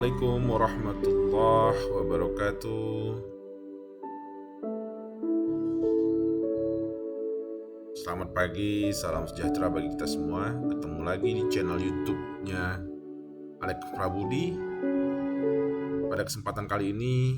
Assalamualaikum warahmatullahi wabarakatuh. Selamat pagi, salam sejahtera bagi kita semua. Ketemu lagi di channel YouTube-nya Alek Prabudi. Pada kesempatan kali ini,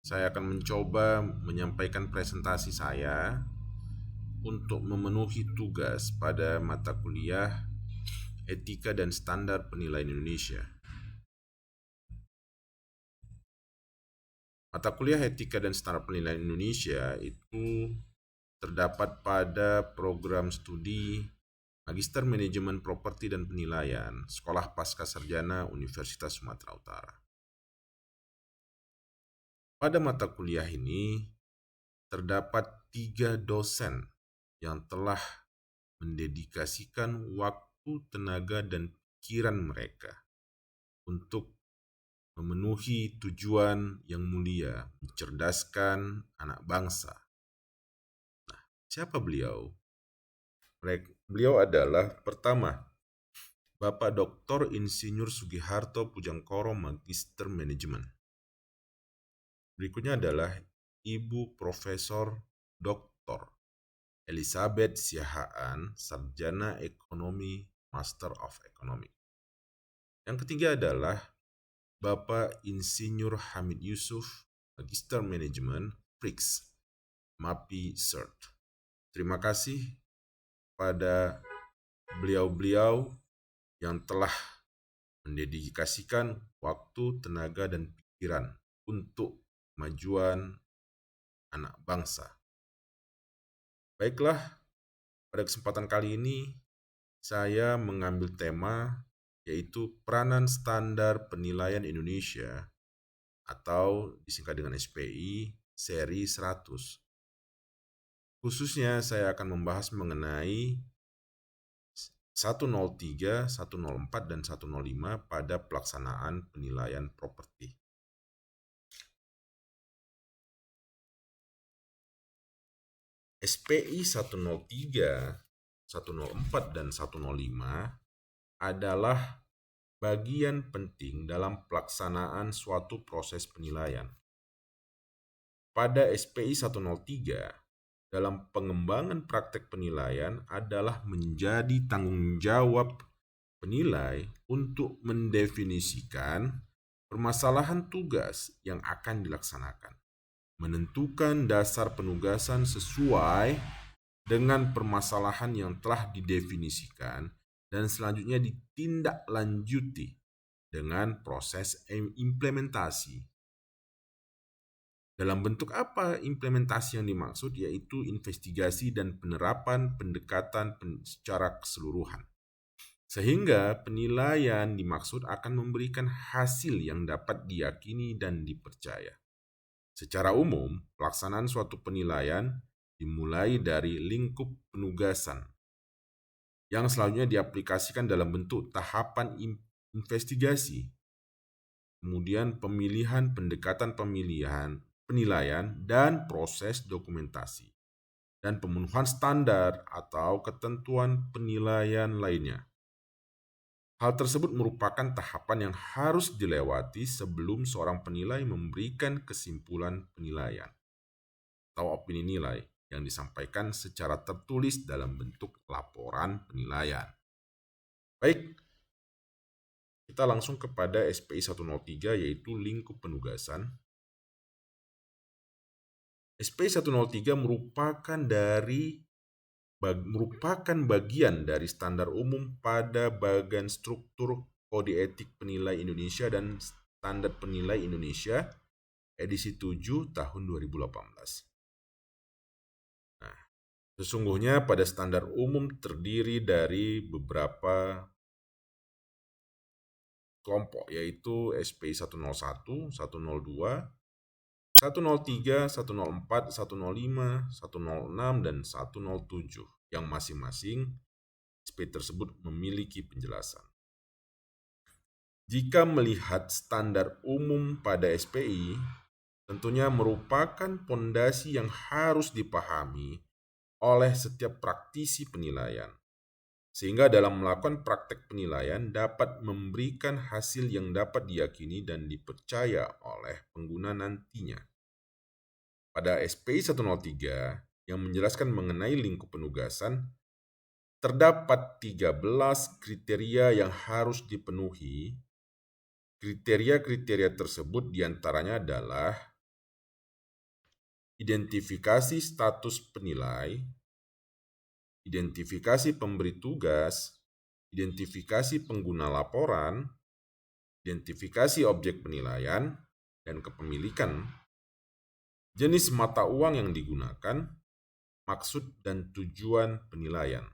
saya akan mencoba menyampaikan presentasi saya untuk memenuhi tugas pada mata kuliah Etika dan Standar Penilaian Indonesia. Mata kuliah Etika dan Standar Penilaian Indonesia itu terdapat pada program studi Magister Manajemen Properti dan Penilaian Sekolah Pascasarjana Universitas Sumatera Utara. Pada mata kuliah ini terdapat 3 dosen yang telah mendedikasikan waktu, tenaga, dan pikiran mereka untuk memenuhi tujuan yang mulia, mencerdaskan anak bangsa. Siapa beliau? Beliau adalah pertama, Bapak Dr. Insinyur Sugiharto Pujangkoro Magister Manajemen. Berikutnya adalah Ibu Profesor Dr. Elizabeth Siahaan, Sarjana Ekonomi, Master of Economic. Yang ketiga adalah Bapak Insinyur Hamid Yusuf, Magister Manajemen, PRIX, MAPI Cert. Terima kasih pada beliau-beliau yang telah mendedikasikan waktu, tenaga, dan pikiran untuk kemajuan anak bangsa. Baiklah, pada kesempatan kali ini saya mengambil tema yaitu peranan standar penilaian Indonesia atau disingkat dengan SPI seri 100. Khususnya saya akan membahas mengenai 103, 104, dan 105 pada pelaksanaan penilaian properti. SPI 103, 104, dan 105 adalah bagian penting dalam pelaksanaan suatu proses penilaian. Pada SPI 103, dalam pengembangan praktek penilaian adalah menjadi tanggung jawab penilai untuk mendefinisikan permasalahan tugas yang akan dilaksanakan, menentukan dasar penugasan sesuai dengan permasalahan yang telah didefinisikan, dan selanjutnya ditindaklanjuti dengan proses implementasi. Dalam bentuk apa implementasi yang dimaksud? Yaitu investigasi dan penerapan pendekatan secara keseluruhan. Sehingga penilaian dimaksud akan memberikan hasil yang dapat diyakini dan dipercaya. Secara umum, pelaksanaan suatu penilaian dimulai dari lingkup penugasan yang selanjutnya diaplikasikan dalam bentuk tahapan investigasi, kemudian pemilihan pendekatan penilaian, dan proses dokumentasi, dan pemenuhan standar atau ketentuan penilaian lainnya. Hal tersebut merupakan tahapan yang harus dilewati sebelum seorang penilai memberikan kesimpulan penilaian atau opini nilai yang disampaikan secara tertulis dalam bentuk laporan penilaian. Baik, kita langsung kepada SPI 103 yaitu lingkup penugasan. SPI 103 merupakan bagian dari standar umum pada bagian struktur Kode Etik Penilai Indonesia dan Standar Penilai Indonesia edisi 7 tahun 2018. Nah, sesungguhnya pada standar umum terdiri dari beberapa kelompok yaitu SPI 101, 102, 103, 104, 105, 106, dan 107 yang masing-masing SPI tersebut memiliki penjelasan. Jika melihat standar umum pada SPI, tentunya merupakan pondasi yang harus dipahami oleh setiap praktisi penilaian. sehingga dalam melakukan praktek penilaian dapat memberikan hasil yang dapat diyakini dan dipercaya oleh pengguna nantinya. Pada SPI 103 yang menjelaskan mengenai lingkup penugasan, terdapat 13 kriteria yang harus dipenuhi. Kriteria-kriteria tersebut diantaranya adalah identifikasi status penilai, identifikasi pemberi tugas, identifikasi pengguna laporan, identifikasi objek penilaian dan kepemilikan, jenis mata uang yang digunakan, maksud dan tujuan penilaian.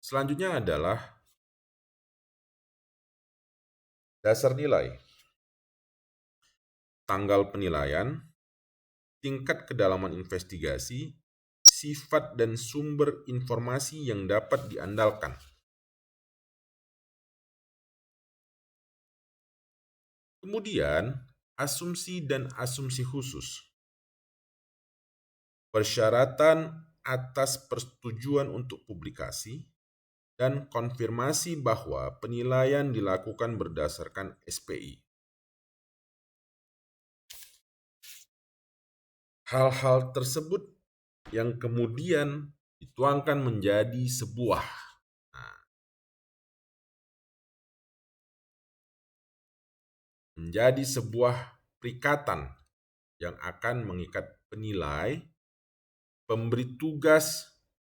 Selanjutnya adalah dasar nilai, tanggal penilaian, tingkat kedalaman investigasi, sifat dan sumber informasi yang dapat diandalkan. Kemudian, asumsi dan asumsi khusus. Persyaratan atas persetujuan untuk publikasi dan konfirmasi bahwa penilaian dilakukan berdasarkan SPI. Hal-hal tersebut yang kemudian dituangkan menjadi sebuah perikatan yang akan mengikat penilai, pemberi tugas,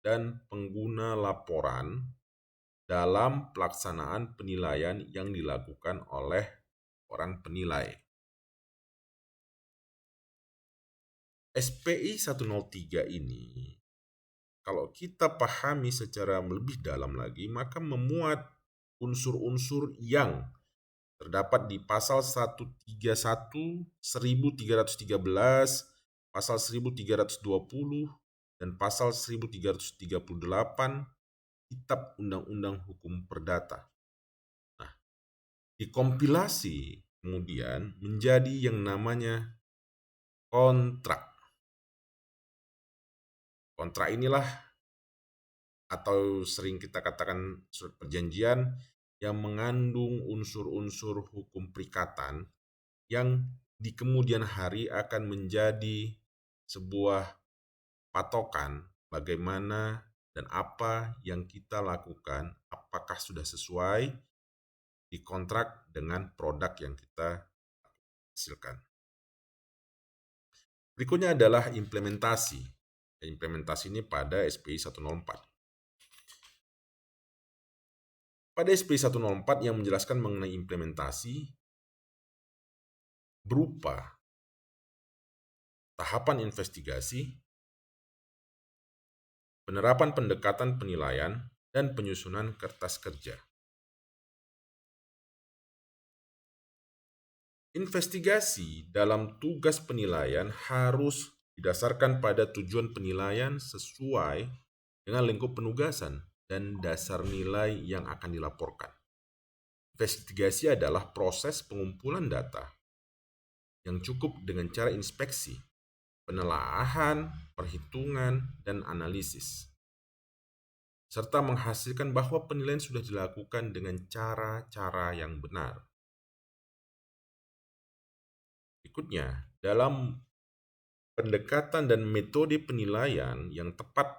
dan pengguna laporan dalam pelaksanaan penilaian yang dilakukan oleh orang penilai. SPI 103 ini, kalau kita pahami secara lebih dalam lagi, maka memuat unsur-unsur yang terdapat di pasal 131, 1313, pasal 1320, dan pasal 1338 Kitab Undang-Undang Hukum Perdata. Nah, dikompilasi kemudian menjadi yang namanya kontrak. Kontrak inilah atau sering kita katakan surat perjanjian yang mengandung unsur-unsur hukum perikatan yang di kemudian hari akan menjadi sebuah patokan bagaimana dan apa yang kita lakukan, apakah sudah sesuai dikontrak dengan produk yang kita hasilkan. Berikutnya adalah implementasi. Implementasi ini pada SPI 104. Pada SPI 104 yang menjelaskan mengenai implementasi berupa tahapan investigasi, penerapan pendekatan penilaian, dan penyusunan kertas kerja. Investigasi dalam tugas penilaian harus didasarkan pada tujuan penilaian sesuai dengan lingkup penugasan dan dasar nilai yang akan dilaporkan. Investigasi adalah proses pengumpulan data yang cukup dengan cara inspeksi, penelaahan, perhitungan, dan analisis, serta menghasilkan bahwa penilaian sudah dilakukan dengan cara-cara yang benar. Berikutnya, dalam pendekatan dan metode penilaian yang tepat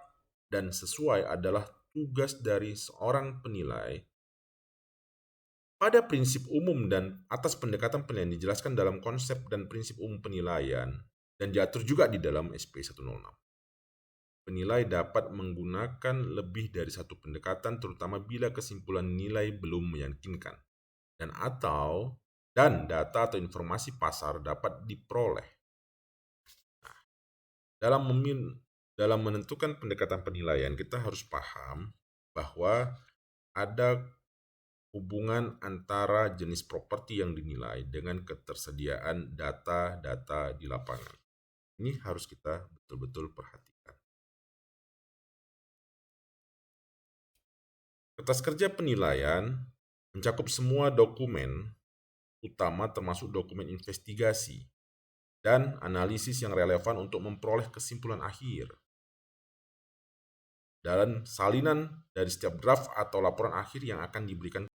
dan sesuai adalah tugas dari seorang penilai. Pada prinsip umum dan atas pendekatan penilaian dijelaskan dalam konsep dan prinsip umum penilaian dan diatur juga di dalam SP 106. Penilai dapat menggunakan lebih dari satu pendekatan terutama bila kesimpulan nilai belum meyakinkan dan data atau informasi pasar dapat diperoleh. Nah, dalam menentukan pendekatan penilaian kita harus paham bahwa ada hubungan antara jenis properti yang dinilai dengan ketersediaan data-data di lapangan. Ini harus kita betul-betul perhatikan. Kertas kerja penilaian mencakup semua dokumen utama termasuk dokumen investigasi dan analisis yang relevan untuk memperoleh kesimpulan akhir. dan salinan dari setiap draft atau laporan akhir yang akan diberikan